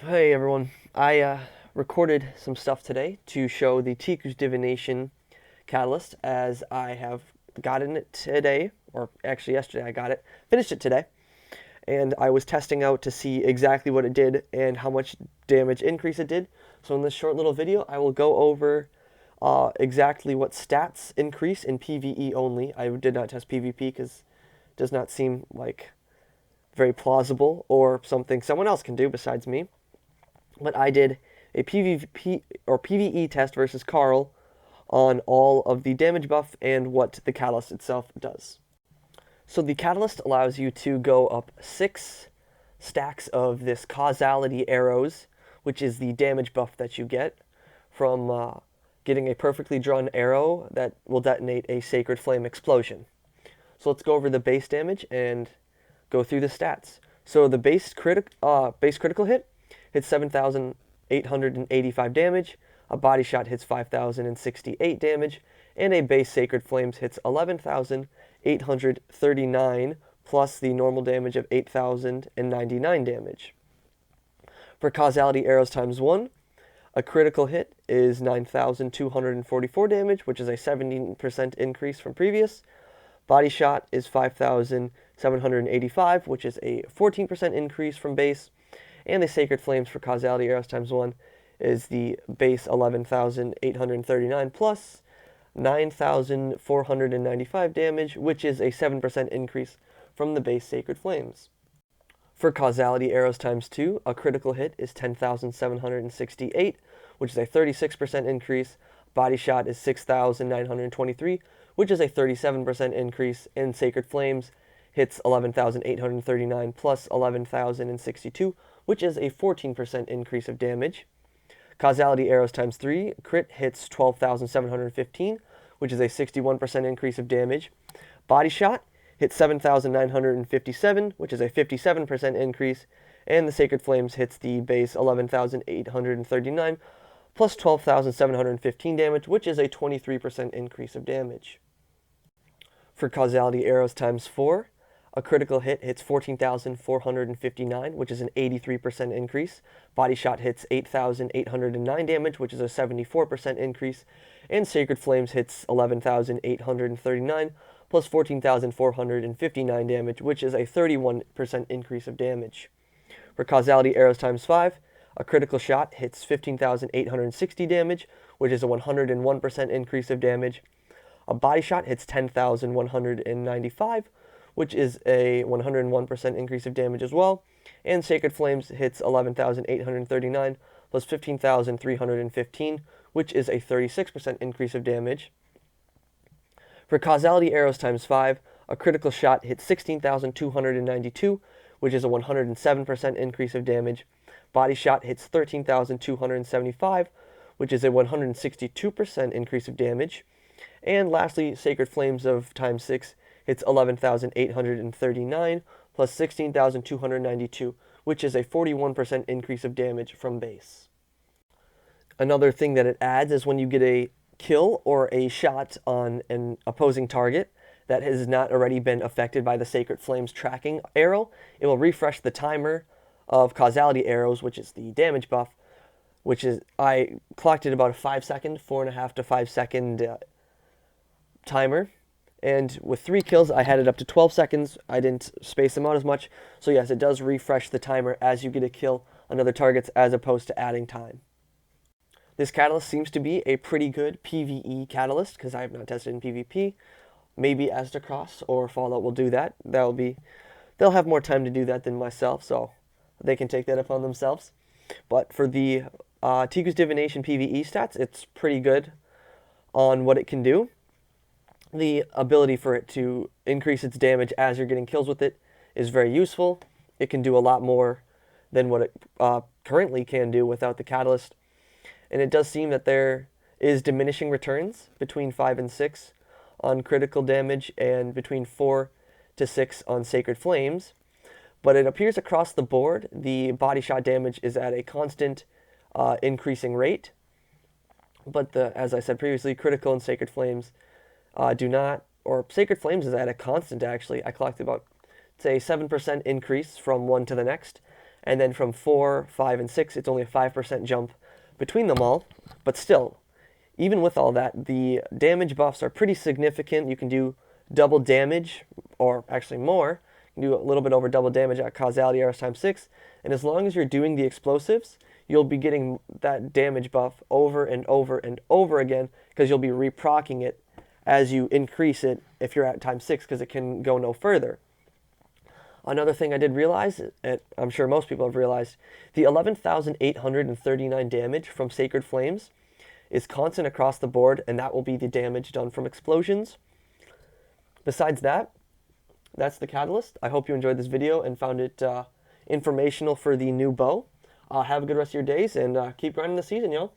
Hey everyone, I recorded some stuff today to show the Ticuu's Divination catalyst as I have gotten it today, or actually yesterday I got it, finished it today, and I was testing out to see exactly what it did and how much damage increase it did. So in this short little video I will go over exactly what stats increase in PvE only. I did not test PvP because it does not seem like very plausible or something someone else can do besides me. But I did a PvP or PvE test versus Carl on all of the damage buff and what the catalyst itself does. So the catalyst allows you to go up 6 stacks of this causality arrows, which is the damage buff that you get from getting a perfectly drawn arrow that will detonate a sacred flame explosion. So let's go over the base damage and go through the stats. So the base critical hit hits 7,885 damage, a body shot hits 5,068 damage, and a base Sacred Flames hits 11,839 plus the normal damage of 8,099 damage. For Causality Arrows times 1, a critical hit is 9,244 damage, which is a 17% increase from previous. Body shot is 5,785, which is a 14% increase from base. And the Sacred Flames for Causality Arrows times 1 is the base 11,839 plus 9,495 damage, which is a 7% increase from the base Sacred Flames. For Causality Arrows times 2, a critical hit is 10,768, which is a 36% increase. Body shot is 6,923, which is a 37% increase. And Sacred Flames hits 11,839 plus 11,062, which is a 14% increase of damage. Causality Arrows times 3, crit hits 12,715, which is a 61% increase of damage. Body shot hits 7,957, which is a 57% increase. And the Sacred Flames hits the base 11,839 plus 12,715 damage, which is a 23% increase of damage. For Causality Arrows times 4, a critical hit hits 14,459, which is an 83% increase. Body shot hits 8,809 damage, which is a 74% increase. And Sacred Flames hits 11,839 plus 14,459 damage, which is a 31% increase of damage. For Causality Arrows times 5, a critical shot hits 15,860 damage, which is a 101% increase of damage. A body shot hits 10,195, which is a 101% increase of damage as well. And Sacred Flames hits 11,839 plus 15,315, which is a 36% increase of damage. For Causality Arrows times 5, a critical shot hits 16,292, which is a 107% increase of damage. Body shot hits 13,275, which is a 162% increase of damage. And lastly, Sacred Flames of times 6 hits 11,839 plus 16,292, which is a 41% increase of damage from base. Another thing that it adds is when you get a kill or a shot on an opposing target that has not already been affected by the Sacred Flames tracking arrow, it will refresh the timer of Causality Arrows, which is the damage buff, which is, I clocked it about a 5-second, 4.5 to 5 second timer. And with 3 kills, I had it up to 12 seconds. I didn't space them out as much. So yes, it does refresh the timer as you get a kill on other targets as opposed to adding time. This catalyst seems to be a pretty good PvE catalyst because I have not tested in PvP. Maybe Aztecross or Fallout will do that. They'll have more time to do that than myself, so they can take that upon themselves. But for the Ticuu's Divination PvE stats, it's pretty good on what it can do. The ability for it to increase its damage as you're getting kills with it is very useful. It can do a lot more than what it currently can do without the catalyst. And it does seem that there is diminishing returns between 5 and 6 on critical damage and between 4 to 6 on Sacred Flames. But it appears across the board the body shot damage is at a constant increasing rate. But as I said previously, critical and Sacred Flames do not, or Sacred Flames is at a constant actually. I clocked about, say, 7% increase from one to the next, And then from 4, 5, and 6, it's only a 5% jump between them all. But still, even with all that, the damage buffs are pretty significant. You can do double damage, or actually more. You can do a little bit over double damage at Causality Arrows times 6. And as long as you're doing the explosives, you'll be getting that damage buff over and over and over again, because you'll be reprocking it as you increase it if you're at times 6, because it can go no further. Another thing I did realize, and I'm sure most people have realized, the 11,839 damage from Sacred Flames is constant across the board, and that will be the damage done from explosions. Besides that, that's the catalyst. I hope you enjoyed this video and found it informational for the new bow. Have a good rest of your days, and keep grinding the season, y'all.